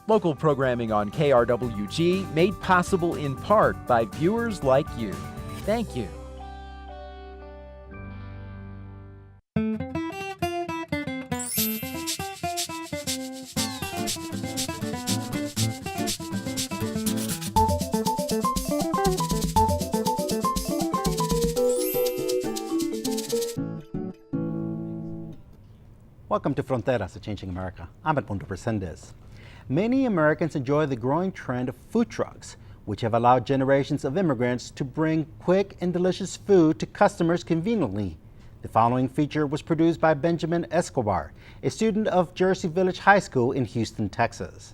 Local programming on KRWG made possible in part by viewers like you. Thank you. Welcome to Fronteras, a Changing America. I'm Edmundo Resendez. Many Americans enjoy the growing trend of food trucks, which have allowed generations of immigrants to bring quick and delicious food to customers conveniently. The following feature was produced by Benjamin Escobar, a student of Jersey Village High School in Houston, Texas.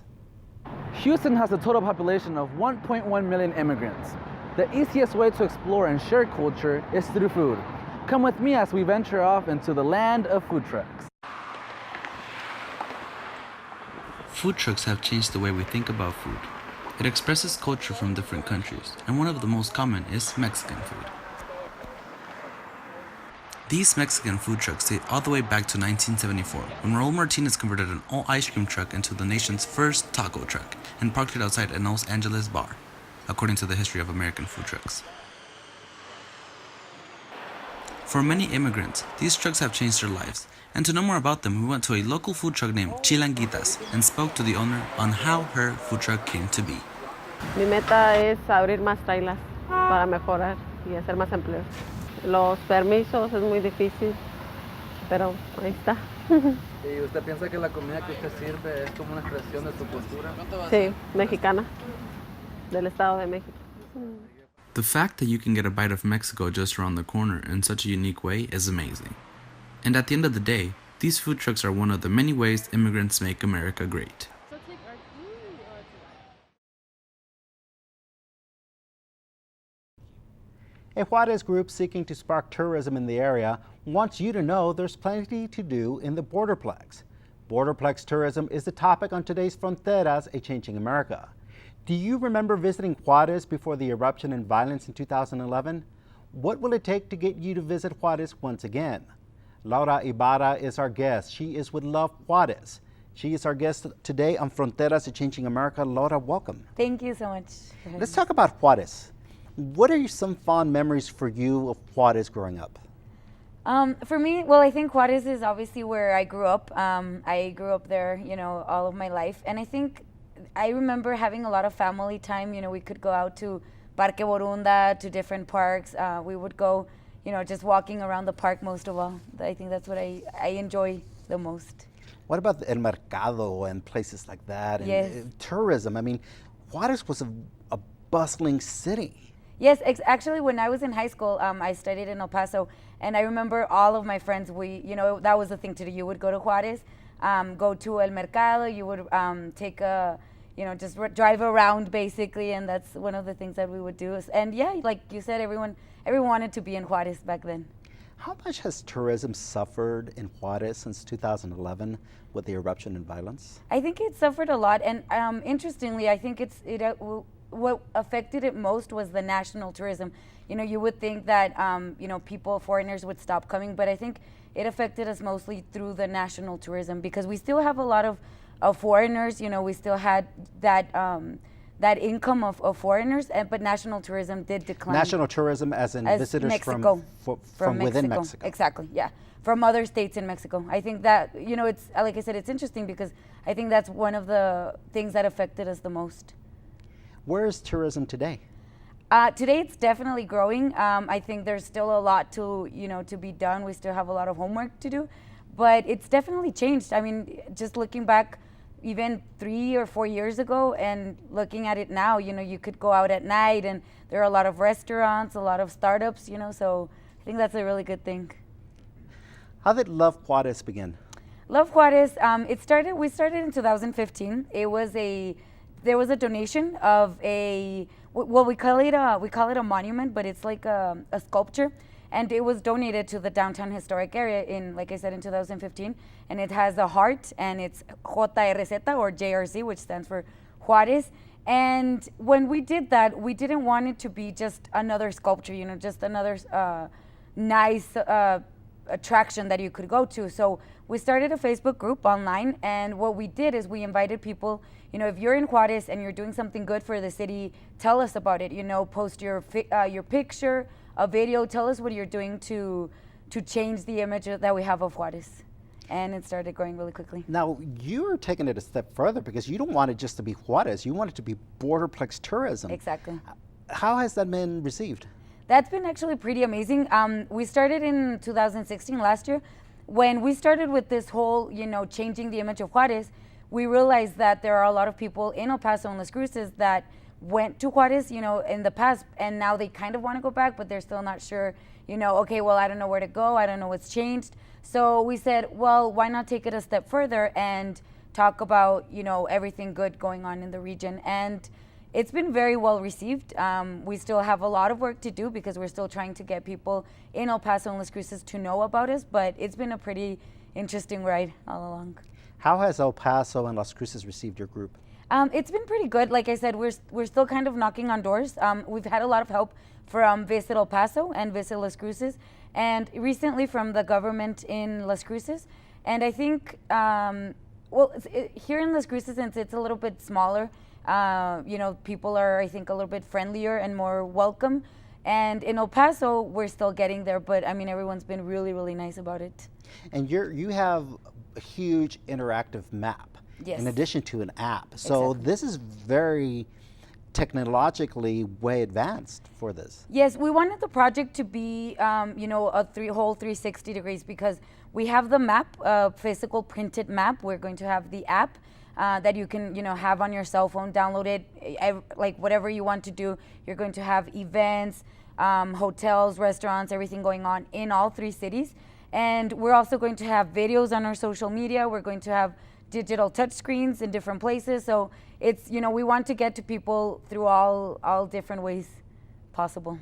Houston has a total population of 1.1 million immigrants. The easiest way to explore and share culture is through food. Come with me as we venture off into the land of food trucks. Food trucks have changed the way we think about food. It expresses culture from different countries, and one of the most common is Mexican food. These Mexican food trucks date all the way back to 1974, when Raul Martinez converted an all-ice cream truck into the nation's first taco truck and parked it outside a Los Angeles bar, according to the history of American food trucks. For many immigrants, these trucks have changed their lives, and to know more about them, we went to a local food truck named Chilanguitas and spoke to the owner on how her food truck came to be. Mi meta es abrir más trailers para mejorar y hacer más empleos. Los permisos es muy difícil, pero ahí está. ¿Y usted piensa que la comida que usted sirve es como una expresión de su cultura? Sí, mexicana, del Estado de México. The fact that you can get a bite of Mexico just around the corner in such a unique way is amazing. And at the end of the day, these food trucks are one of the many ways immigrants make America great. A Juarez group seeking to spark tourism in the area wants you to know there's plenty to do in the Borderplex. Borderplex tourism is the topic on today's Fronteras, a Changing America. Do you remember visiting Juarez before the eruption and violence in 2011? What will it take to get you to visit Juarez once again? Laura Ibarra is our guest. She is with Love Juarez. She is our guest today on Fronteras, a Changing America. Laura, welcome. Thank you so much. Let's talk about Juarez. What are some fond memories for you of Juarez growing up? For me, well, I think Juarez is obviously where I grew up. I grew up there, all of my life. And I think I remember having a lot of family time. We could go out to Parque Borunda, to different parks. We would go, just walking around the park most of all. I think that's what I enjoy the most. What about El Mercado and places like that? And yes. Tourism. I mean, Juarez was a bustling city. Yes, actually, when I was in high school, I studied in El Paso, and I remember all of my friends, that was the thing to do. You would go to Juarez, go to El Mercado, you would take a, just drive around basically, and that's one of the things that we would do. And yeah, like you said, everyone wanted to be in Juarez back then. How much has tourism suffered in Juarez since 2011 with the eruption and violence? I think it suffered a lot, and interestingly, I think what affected it most was the national tourism. You would think that foreigners would stop coming, but I think it affected us mostly through the national tourism, because we still have a lot of foreigners. We still had that income of foreigners, but national tourism did decline. National tourism as in visitors Mexico, from within Mexico. Exactly, yeah. From other states in Mexico. I think that, it's, like I said, it's interesting because I think that's one of the things that affected us the most. Where is tourism today? Today it's definitely growing. I think there's still a lot to be done. We still have a lot of homework to do, but it's definitely changed. I mean, just looking back even 3 or 4 years ago and looking at it now, you could go out at night and there are a lot of restaurants, a lot of startups, so I think that's a really good thing. How did Love Juarez begin? Love Juarez, we started in 2015. There was a donation of we call it a monument, but it's like a sculpture, and it was donated to the downtown historic area like I said, in 2015, and it has a heart, and it's JRZ or JRZ, which stands for Juarez. And when we did that, we didn't want it to be just another sculpture, just another nice attraction that you could go to. So we started a Facebook group online, and what we did is we invited people, if you're in Juarez and you're doing something good for the city, tell us about it, post your picture, a video, tell us what you're doing to change the image that we have of Juarez. And it started growing really quickly. Now, you're taking it a step further because you don't want it just to be Juarez, you want it to be borderplex tourism. Exactly. How has that been received? That's been actually pretty amazing. We started in 2016, last year. When we started with this whole, changing the image of Juarez, we realized that there are a lot of people in El Paso and Las Cruces that went to Juarez, in the past, and now they kind of want to go back, but they're still not sure, okay, well, I don't know where to go, I don't know what's changed. So we said, well, why not take it a step further and talk about, everything good going on in the region. And it's been very well received. We still have a lot of work to do because we're still trying to get people in El Paso and Las Cruces to know about us, but it's been a pretty interesting ride all along. How has El Paso and Las Cruces received your group? It's been pretty good. Like I said, we're still kind of knocking on doors. We've had a lot of help from Visit El Paso and Visit Las Cruces, and recently from the government in Las Cruces. And I think, here in Las Cruces, since it's a little bit smaller, people are, I think, a little bit friendlier and more welcome. And in El Paso, we're still getting there, but I mean, everyone's been really, really nice about it. And you have a huge interactive map. Yes. In addition to an app. So Exactly. this is very technologically way advanced for this. Yes, we wanted the project to be, a whole 360 degrees because we have the map, physical printed map. We're going to have the app that you can, have on your cell phone, download it, like whatever you want to do. You're going to have events, hotels, restaurants, everything going on in all three cities. And we're also going to have videos on our social media. We're going to have digital touchscreens in different places. So it's, we want to get to people through all different ways possible.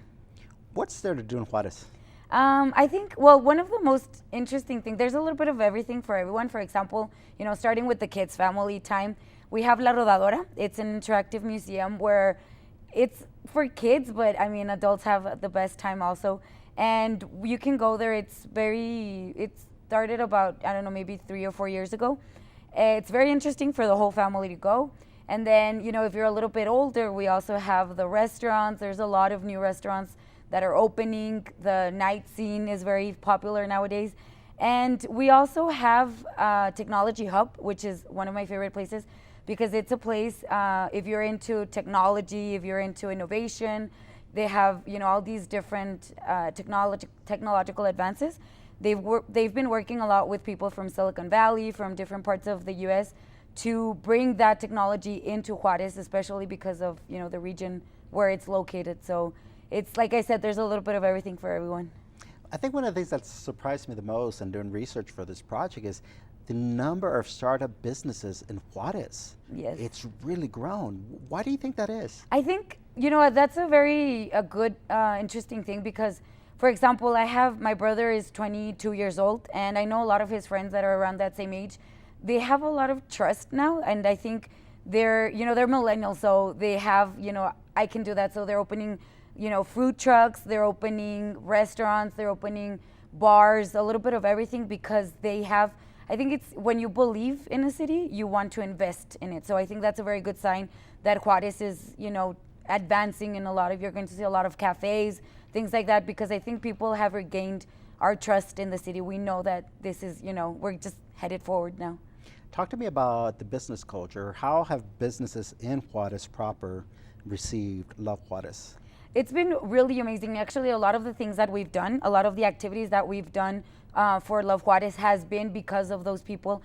What's there to do in Juarez? I think, well, one of the most interesting things, there's a little bit of everything for everyone. For example, starting with the kids' family time, we have La Rodadora. It's an interactive museum where it's for kids, but I mean, adults have the best time also. And you can go there. It started about, I don't know, maybe 3 or 4 years ago. It's very interesting for the whole family to go. And then, if you're a little bit older, we also have the restaurants. There's a lot of new restaurants that are opening. The night scene is very popular nowadays. And we also have Technology Hub, which is one of my favorite places because it's a place, if you're into technology, if you're into innovation, they have, all these different technological advances. They've been working a lot with people from Silicon Valley, from different parts of the U.S. to bring that technology into Juarez, especially because of, the region where it's located. So it's, like I said, there's a little bit of everything for everyone. I think one of the things that surprised me the most in doing research for this project is the number of startup businesses in Juarez. Yes. It's really grown. Why do you think that is? I think, that's a good, interesting thing because, for example, my brother is 22 years old, and I know a lot of his friends that are around that same age. They have a lot of trust now, and I think they're millennials, so they have, I can do that. So they're opening, food trucks, they're opening restaurants, they're opening bars, a little bit of everything because they have, I think it's when you believe in a city, you want to invest in it. So I think that's a very good sign that Juarez is, advancing in you're going to see a lot of cafes, things like that, because I think people have regained our trust in the city. We know that this is, we're just headed forward now. Talk to me about the business culture. How have businesses in Juarez proper received Love Juarez? It's been really amazing. Actually, a lot of the things that we've done, a lot of the activities that we've done for Love Juarez has been because of those people,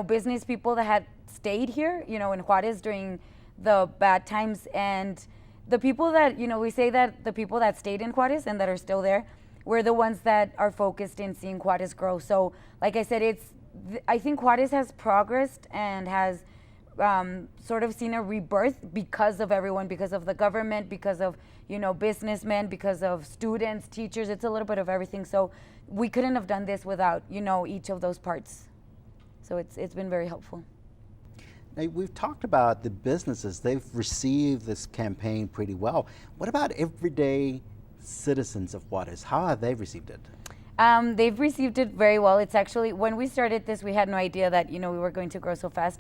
business people that had stayed here, in Juarez during the bad times. And the people that, we say that the people that stayed in Juarez and that are still there, we're the ones that are focused in seeing Juarez grow. So, like I said, I think Juarez has progressed and has sort of seen a rebirth because of everyone, because of the government, because of, businessmen, because of students, teachers. It's a little bit of everything. So we couldn't have done this without, each of those parts. So it's been very helpful. Now, we've talked about the businesses. They've received this campaign pretty well. What about everyday citizens of Juarez? How have they received it? They've received it very well. It's actually, when we started this, we had no idea that, we were going to grow so fast.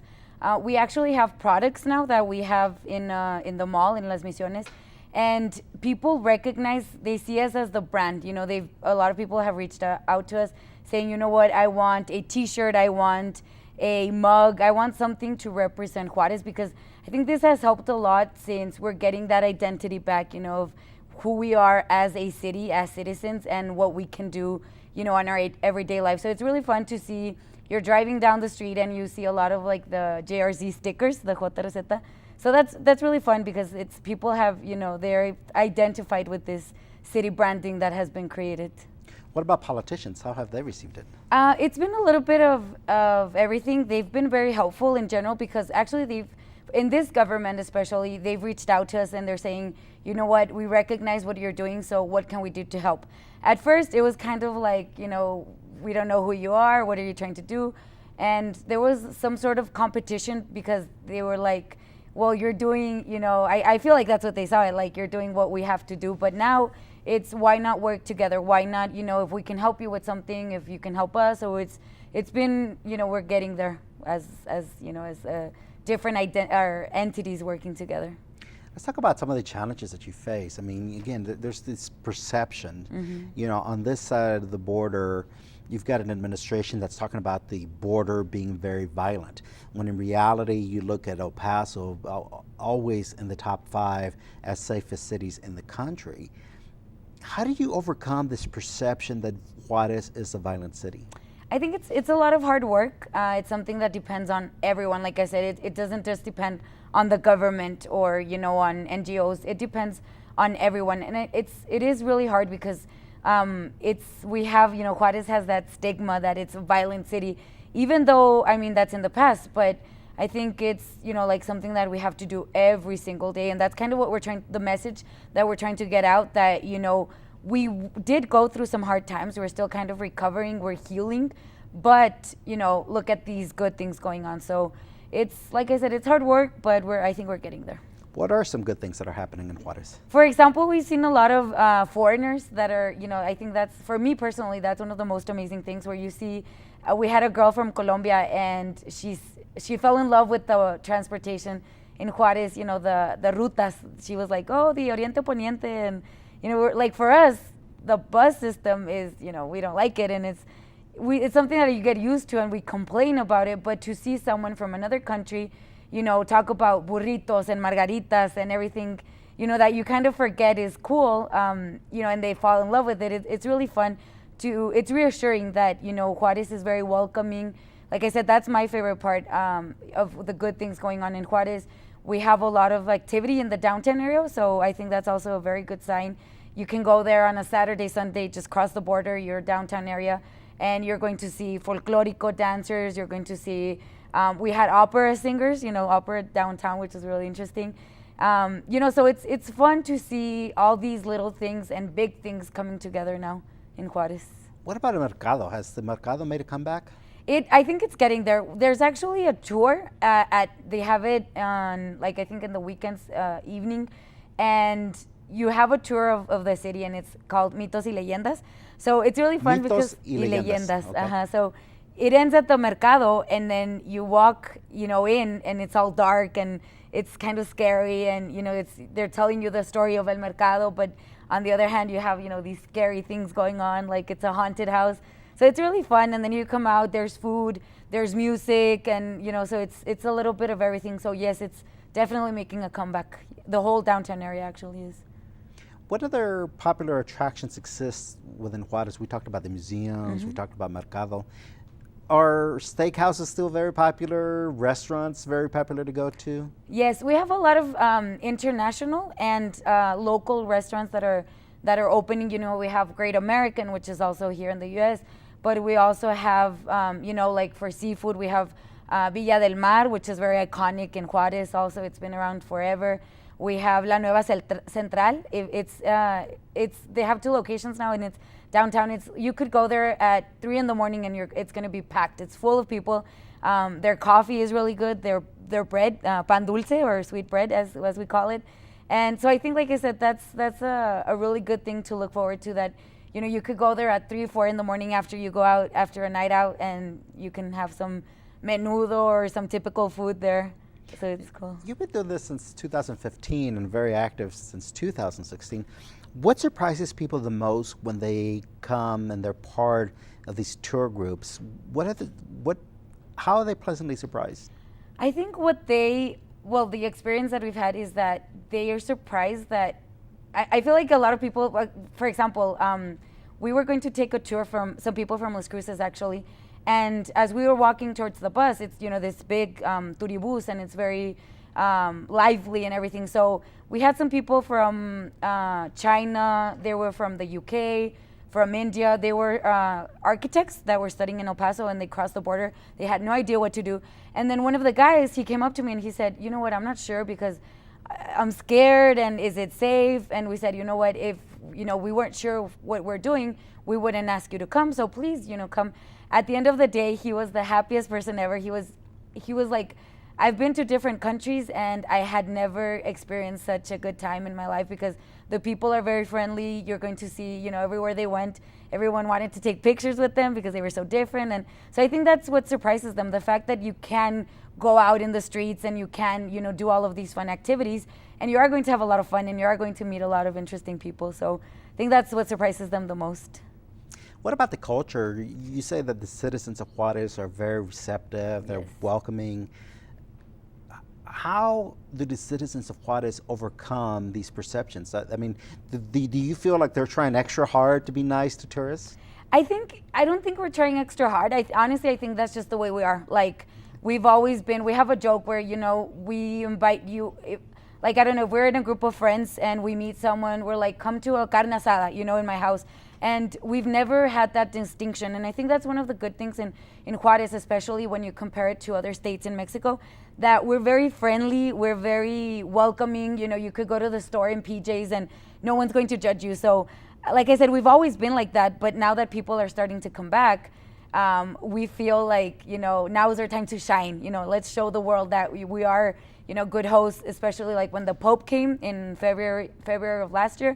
We actually have products now that we have in the mall in Las Misiones, and people recognize, they see us as the brand. A lot of people have reached out to us saying, you know what, I want a t-shirt, I want a mug, I want something to represent Juarez, because I think this has helped a lot since we're getting that identity back, of who we are as a city, as citizens, and what we can do, on our everyday life. So it's really fun to see, you're driving down the street and you see a lot of like the JRZ stickers, the JRZ. So that's really fun because it's people have, they're identified with this city branding that has been created. What about politicians? How have they received it? It's been a little bit of everything. They've been very helpful in general because actually in this government especially, they've reached out to us and they're saying, you know what, we recognize what you're doing, so what can we do to help? At first, it was kind of like, we don't know who you are, what are you trying to do? And there was some sort of competition because they were like, well, you're doing, I feel like that's what they saw it, like you're doing what we have to do. But now it's why not work together? Why not, if we can help you with something, if you can help us. So it's been, we're getting there as different entities working together. Let's talk about some of the challenges that you face. I mean, again, there's this perception, on this side of the border, you've got an administration that's talking about the border being very violent, when in reality, you look at El Paso, always in the top 5 as safest cities in the country. How do you overcome this perception that Juarez is a violent city? I think it's a lot of hard work. It's something that depends on everyone. Like I said, it doesn't just depend on the government or on NGOs. It depends on everyone, and it is really hard because we have Juarez has that stigma that it's a violent city, even though that's in the past. But I think it's like something that we have to do every single day, and that's kind of what the message that we're trying to get out, that we did go through some hard times. We're still kind of recovering, we're healing, but look at these good things going on. So it's, like I said, it's hard work, but I think we're getting there. What are some good things that are happening in Juarez? For example, we've seen a lot of foreigners that are, I think that's, for me personally, that's one of the most amazing things, where you see, we had a girl from Colombia and she fell in love with the transportation in Juarez, the rutas. She was like, oh, the Oriente Poniente, and we're, like, for us, the bus system is, we don't like it, and it's something that you get used to and we complain about it. But to see someone from another country, talk about burritos and margaritas and everything, that you kind of forget is cool, and they fall in love with it. It's really fun it's reassuring that, Juarez is very welcoming. Like I said, that's my favorite part of the good things going on in Juarez. We have a lot of activity in the downtown area, so I think that's also a very good sign. You can go there on a Saturday, Sunday, just cross the border, your downtown area, and you're going to see folklorico dancers, you're going to see, we had opera singers, opera downtown, which is really interesting. So it's fun to see all these little things and big things coming together now in Juarez. What about el Mercado? Has the Mercado made a comeback? I think it's getting there. There's actually a tour they have it on, like, I think in the weekends evening, and you have a tour of the city, and it's called Mitos y Leyendas. So it's really fun because leyendas. Okay. So it ends at the Mercado, and then you walk, in, and it's all dark and it's kind of scary, and they're telling you the story of El Mercado, but on the other hand, you have these scary things going on, like it's a haunted house. So it's really fun, and then you come out, there's food, there's music, and so it's a little bit of everything. So yes, it's definitely making a comeback. The whole downtown area actually is. What other popular attractions exist within Juarez? We talked about the museums, we talked about Mercado. Are steakhouses still very popular? Restaurants very popular to go to? Yes, we have a lot of international and local restaurants that are opening. We have Great American, which is also here in the U.S., but we also have, like for seafood, we have Villa del Mar, which is very iconic in Juarez. Also, it's been around forever. We have La Nueva Central. They have 2 locations now, and it's downtown. You could go there at 3 in the morning, and it's going to be packed. It's full of people. Their coffee is really good. Their bread, pan dulce, or sweet bread, as we call it. And so I think, like I said, that's a really good thing to look forward to. That you could go there at 3 or 4 in the morning after you go out, after a night out, and you can have some menudo or some typical food there. So it's cool. You've been doing this since 2015 and very active since 2016. What surprises people the most when they come and they're part of these tour groups? How are they pleasantly surprised? I think the experience that we've had is that they are surprised that, I feel like a lot of people, for example, we were going to take a tour from some people from Las Cruces actually, and as we were walking towards the bus, it's, this big turibus, and it's very lively and everything. So we had some people from China, they were from the UK, from India. They were architects that were studying in El Paso, and they crossed the border. They had no idea what to do. And then one of the guys, he came up to me and he said, you know what, I'm not sure because I'm scared, and is it safe? And we said, you know what, if we weren't sure what we're doing, we wouldn't ask you to come. So please, come. At the end of the day, he was the happiest person ever. He was like, I've been to different countries and I had never experienced such a good time in my life because the people are very friendly. You're going to see, everywhere they went, everyone wanted to take pictures with them because they were so different. And so I think that's what surprises them, the fact that you can go out in the streets and you can, do all of these fun activities, and you are going to have a lot of fun and you are going to meet a lot of interesting people. So I think that's what surprises them the most. What about the culture? You say that the citizens of Juarez are very receptive, they're welcoming. How do the citizens of Juarez overcome these perceptions? I mean, do you feel like they're trying extra hard to be nice to tourists? I don't think we're trying extra hard. Honestly, I think that's just the way we are. Like, we've always been, we have a joke where, we invite you, I don't know, if we're in a group of friends and we meet someone, we're like, come to a carne asada, in my house. And we've never had that distinction. And I think that's one of the good things in Juarez, especially when you compare it to other states in Mexico, that we're very friendly, we're very welcoming. You could go to the store in PJs and no one's going to judge you. So, like I said, we've always been like that. But now that people are starting to come back, we feel like, now is our time to shine. Let's show the world that we are, good hosts, especially like when the Pope came in February of last year.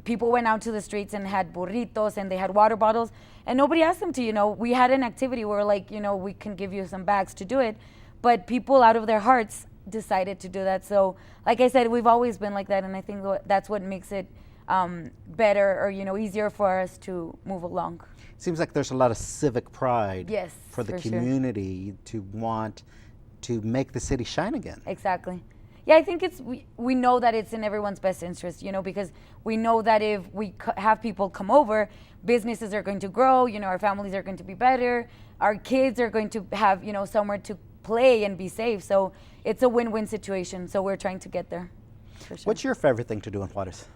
People went out to the streets and had burritos and they had water bottles, and nobody asked them to, we had an activity where like, we can give you some bags to do it, but people out of their hearts decided to do that. So like I said, we've always been like that, and I think that's what makes it better or, easier for us to move along. Seems like there's a lot of civic pride for the community to want to make the city shine again. Exactly. Yeah, I think we know that it's in everyone's best interest, because we know that if we have people come over, businesses are going to grow, our families are going to be better, our kids are going to have, somewhere to play and be safe. So it's a win-win situation. So we're trying to get there. For sure. What's your favorite thing to do in Juarez?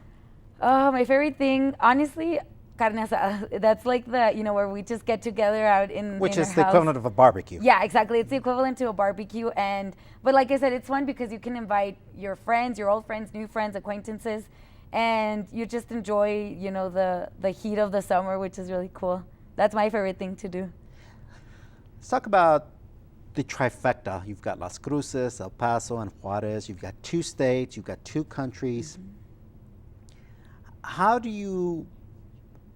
My favorite thing, honestly, carne asada. That's like the, where we just get together out in Which in is our the house. equivalent of a barbecue. Yeah, exactly. It's the equivalent to a barbecue. But like I said, it's fun because you can invite your friends, your old friends, new friends, acquaintances, and you just enjoy, the heat of the summer, which is really cool. That's my favorite thing to do. Let's talk about the trifecta. You've got Las Cruces, El Paso, and Juarez. You've got 2 states, you've got 2 countries. Mm-hmm. How do you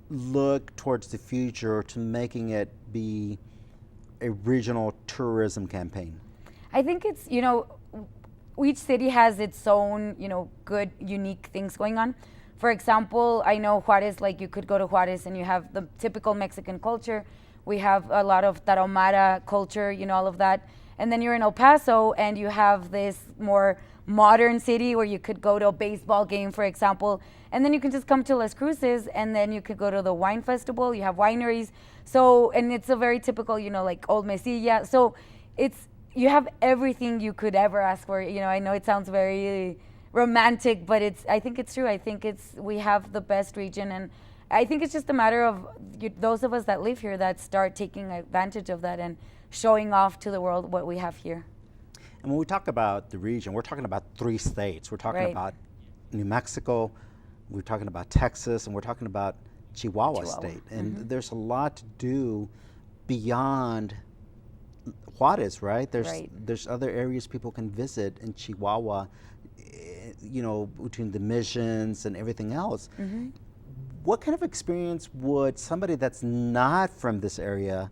look towards the future to making it be a regional tourism campaign? I think it's, each city has its own, good, unique things going on. For example, I know Juarez, like you could go to Juarez and you have the typical Mexican culture. We have a lot of Tarahumara culture, all of that. And then you're in El Paso and you have this more modern city where you could go to a baseball game, for example. And then you can just come to Las Cruces and then you could go to the wine festival. You have wineries. So, and it's a very typical, like Old Mesilla. So you have everything you could ever ask for. I know it sounds very romantic, but I think it's true. I think we have the best region, and I think it's just a matter of those of us that live here that start taking advantage of that and showing off to the world what we have here. And when we talk about the region, we're talking about 3 states. We're talking about New Mexico, we're talking about Texas, and we're talking about Chihuahua State. And there's a lot to do beyond Juarez, right? There's other areas people can visit in Chihuahua, between the missions and everything else. What kind of experience would somebody that's not from this area,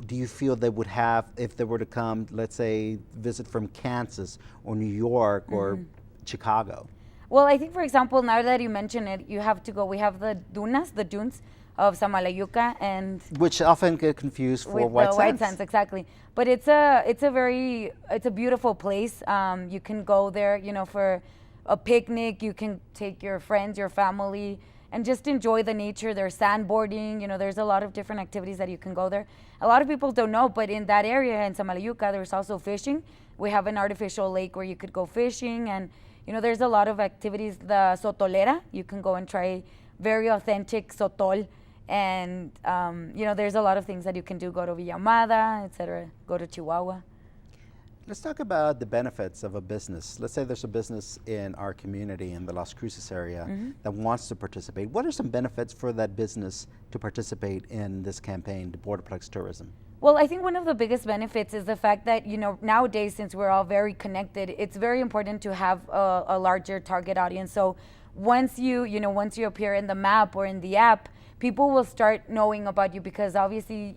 do you feel they would have if they were to come, let's say, visit from Kansas or New York or Chicago? Well, I think, for example, now that you mention it, you have to go. We have the dunes of Samalayuca, and Which often get confused for with white the white sands, exactly. But it's a beautiful place. You can go there, for a picnic. You can take your friends, your family, and just enjoy the nature. There's sandboarding. There's a lot of different activities that you can go there. A lot of people don't know, but in that area in Samalayuca, there's also fishing. We have an artificial lake where you could go fishing, and there's a lot of activities. The sotolera, you can go and try very authentic sotol. And, there's a lot of things that you can do. Go to Villamada, etc. Go to Chihuahua. Let's talk about the benefits of a business. Let's say there's a business in our community in the Las Cruces area that wants to participate. What are some benefits for that business to participate in this campaign, the Borderplex Tourism? Well, I think one of the biggest benefits is the fact that, nowadays, since we're all very connected, it's very important to have a larger target audience. So once you appear in the map or in the app, people will start knowing about you because obviously,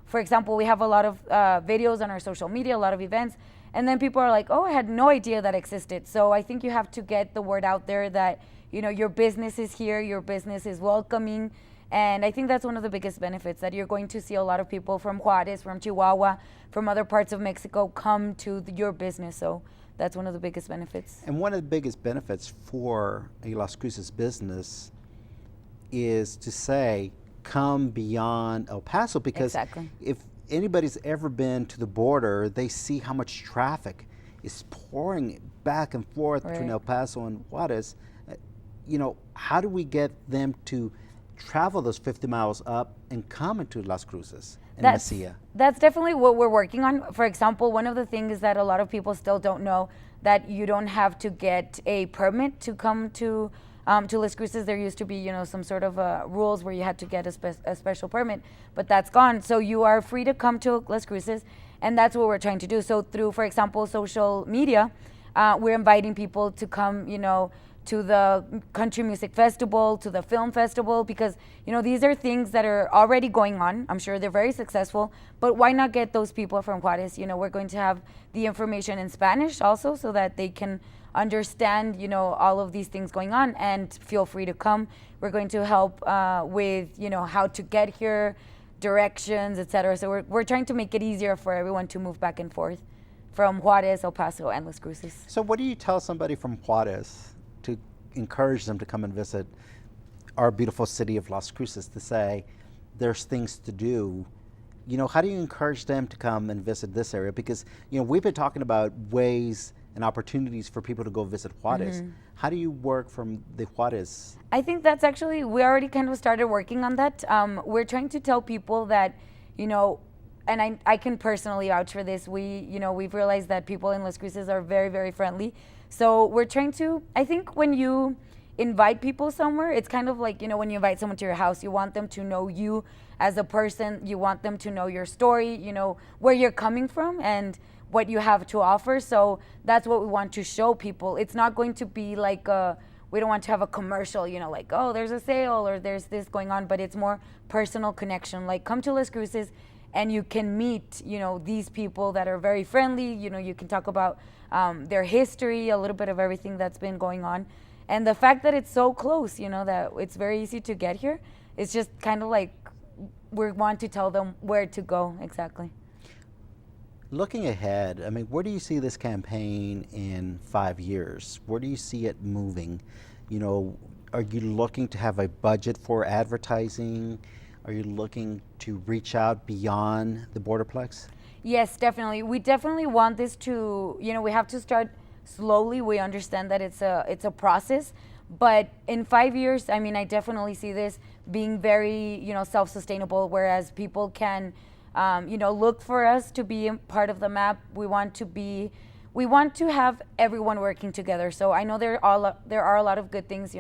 for example, we have a lot of videos on our social media, a lot of events, and then people are like, oh, I had no idea that existed. So I think you have to get the word out there that, your business is here, your business is welcoming. And I think that's one of the biggest benefits, that you're going to see a lot of people from Juarez, from Chihuahua, from other parts of Mexico come to your business. So that's one of the biggest benefits. And one of the biggest benefits for a Las Cruces business is to say, come beyond El Paso, because Exactly. if anybody's ever been to the border, they see how much traffic is pouring back and forth between Right. El Paso and Juarez. How do we get them to travel those 50 miles up and come into Las Cruces and Mesilla? That's definitely what we're working on. For example, one of the things that a lot of people still don't know, that you don't have to get a permit to come to Las Cruces. There used to be, some sort of rules where you had to get a special permit, but that's gone. So you are free to come to Las Cruces, and that's what we're trying to do. So through, for example, social media, we're inviting people to come, to the country music festival, to the film festival, because, these are things that are already going on. I'm sure they're very successful, but why not get those people from Juarez? We're going to have the information in Spanish also, so that they can understand, all of these things going on, and feel free to come. We're going to help with, how to get here, directions, etc. So we're trying to make it easier for everyone to move back and forth from Juarez, El Paso, and Las Cruces. So what do you tell somebody from Juarez to encourage them to come and visit our beautiful city of Las Cruces, to say there's things to do? How do you encourage them to come and visit this area? Because, we've been talking about ways and opportunities for people to go visit Juarez. How do you work from the Juarez? I think that's actually, we already kind of started working on that. We're trying to tell people that, and I can personally vouch for this. We've realized that people in Las Cruces are very, very friendly. So we're trying to, I think when you invite people somewhere, it's kind of like, when you invite someone to your house, you want them to know you as a person. You want them to know your story, where you're coming from and what you have to offer. So that's what we want to show people. It's not going to be like we don't want to have a commercial, like, oh, there's a sale or there's this going on, but it's more personal connection. Like, come to Las Cruces and you can meet, these people that are very friendly. You can talk about their history, a little bit of everything that's been going on. And the fact that it's so close, that it's very easy to get here, it's just kind of like we want to tell them where to go exactly. Looking ahead, where do you see this campaign in 5 years? Where do you see it moving? Are you looking to have a budget for advertising? Are you looking to reach out beyond the Borderplex? Yes, definitely. We definitely want this to, we have to start slowly. We understand that it's a process, but in 5 years, I definitely see this being very, self-sustainable, whereas people can, look for us to be a part of the map. We want to have everyone working together. So I know there are a lot of good things,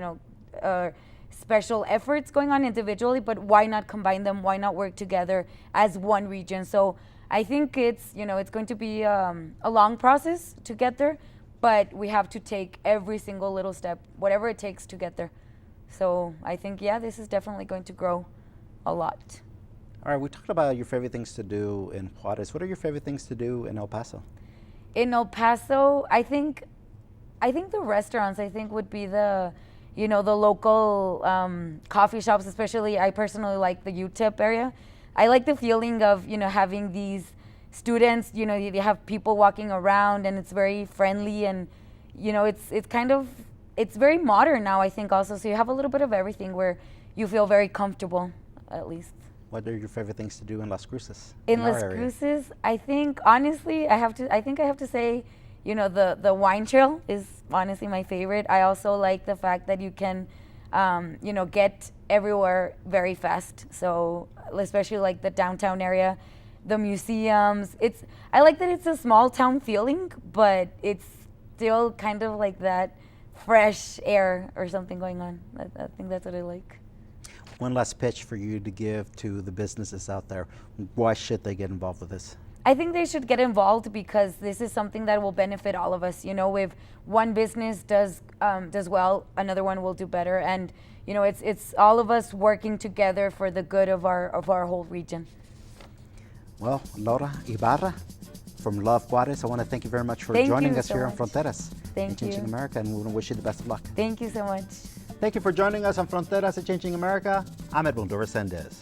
special efforts going on individually, but why not combine them? Why not work together as one region? So I think it's going to be a long process to get there, but we have to take every single little step, whatever it takes to get there. So I think, yeah, this is definitely going to grow a lot. All right, we talked about your favorite things to do in Juarez. What are your favorite things to do in El Paso? In El Paso, I think the restaurants, I think, would be the local coffee shops. Especially, I personally like the UTEP area. I like the feeling of having these students. You have people walking around, and it's very friendly, and it's very modern now, I think, also. So you have a little bit of everything where you feel very comfortable, at least. What are your favorite things to do in Las Cruces? In our Las area? Cruces, I think, honestly, I have to say, the wine trail is honestly my favorite. I also like the fact that you can, get everywhere very fast. So especially like the downtown area, the museums. I like that it's a small town feeling, but it's still kind of like that fresh air or something going on. I think that's what I like. One last pitch for you to give to the businesses out there. Why should they get involved with this? I think they should get involved because this is something that will benefit all of us. If one business does well, another one will do better, and it's all of us working together for the good of our whole region. Well, Laura Ibarra from Love Juarez, I want to thank you very much for joining us here on Fronteras and Changing America, and we want to wish you the best of luck. Thank you so much. Thank you for joining us on Fronteras and Changing America. I'm Edmundo Resendez.